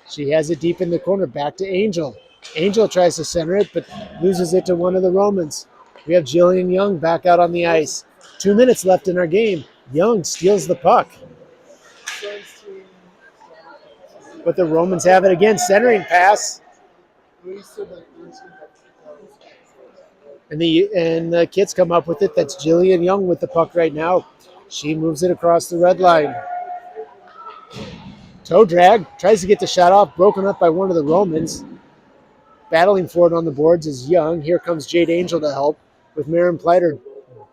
She has it deep in the corner. Back to Angel. Angel tries to center it, but loses it to one of the Romans. We have Jillian Young back out on the ice. 2 minutes left in our game. Young steals the puck. But the Romans have it again. Centering pass. And the Kits come up with it. That's Jillian Young with the puck right now. She moves it across the red line. Toe drag. Tries to get the shot off. Broken up by one of the Romans. Battling for it on the boards is Young. Here comes Jade Angel to help with Maren Pleiter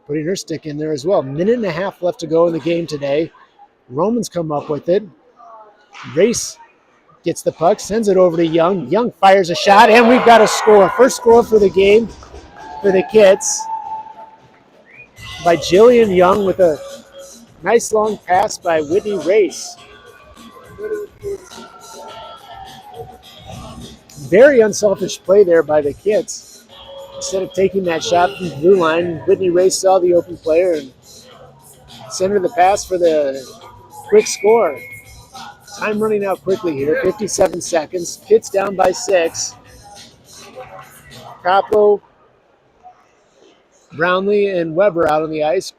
putting her stick in there as well. 1.5 minutes left to go in the game today. Romans come up with it. Race gets the puck, sends it over to Young. Young fires a shot, and we've got a score. First score for the game for the Kits by Jillian Young with a nice long pass by Whitney Race. Very unselfish play there by the Kits. Instead of taking that shot from the blue line, Whitney Race saw the open player and sent her the pass for the quick score. Time running out quickly here, 57 seconds. Kits down by 6. Capo, Brownlee, and Weber out on the ice.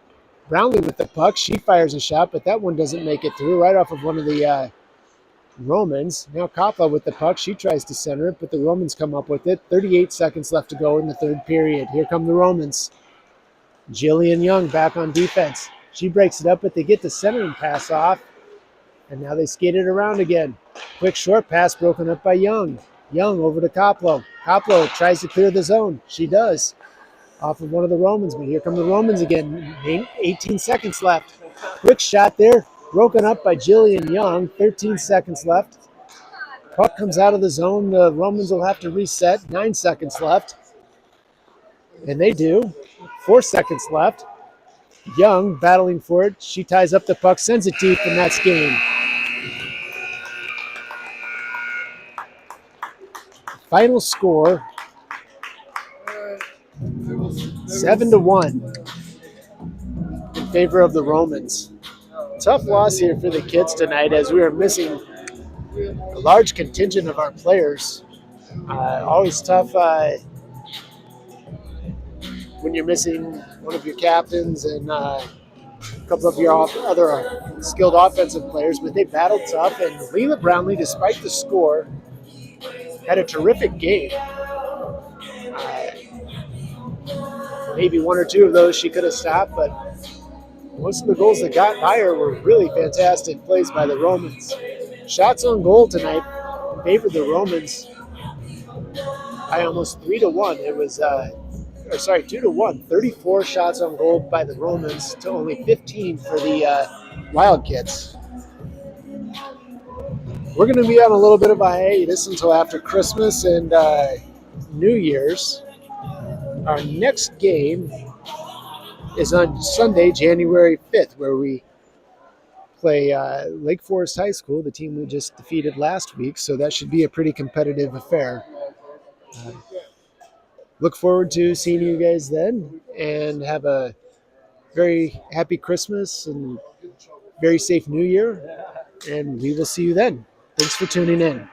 Brownlee with the puck. She fires a shot, but that one doesn't make it through. Right off of one of the Romans. Now Kapla with the puck. She tries to center it, but the Romans come up with it. 38 seconds left to go in the third period. Here come the Romans. Jillian Young back on defense. She breaks it up, but they get the centering pass off, and now they skate it around again. Quick short pass broken up by Young. Young over to Koplo. Koplo tries to clear the zone. She does. Off of one of the Romans, but here come the Romans again. 18 seconds left. Quick shot there, broken up by Jillian Young. 13 seconds left. Puck comes out of the zone. The Romans will have to reset. 9 seconds left. And they do. 4 seconds left. Young battling for it. She ties up the puck, sends it deep, and that's game. Final score, 7-1 in favor of the Romans. Tough loss here for the kids tonight as we are missing a large contingent of our players. Always tough when you're missing one of your captains and a couple of your other skilled offensive players, but they battled tough, and Leela Brownlee, despite the score, had a terrific game. Maybe one or two of those she could have stopped, but most of the goals that got by her were really fantastic plays by the Romans. Shots on goal tonight favored the Romans by almost 3-1. It was 2-1. 34 shots on goal by the Romans to only 15 for the Wildcats. We're going to be on a little bit of a hiatus until after Christmas and New Year's. Our next game is on Sunday, January 5th, where we play Lake Forest High School, the team we just defeated last week, so that should be a pretty competitive affair. Look forward to seeing you guys then, and have a very happy Christmas and very safe New Year, and we will see you then. Thanks for tuning in.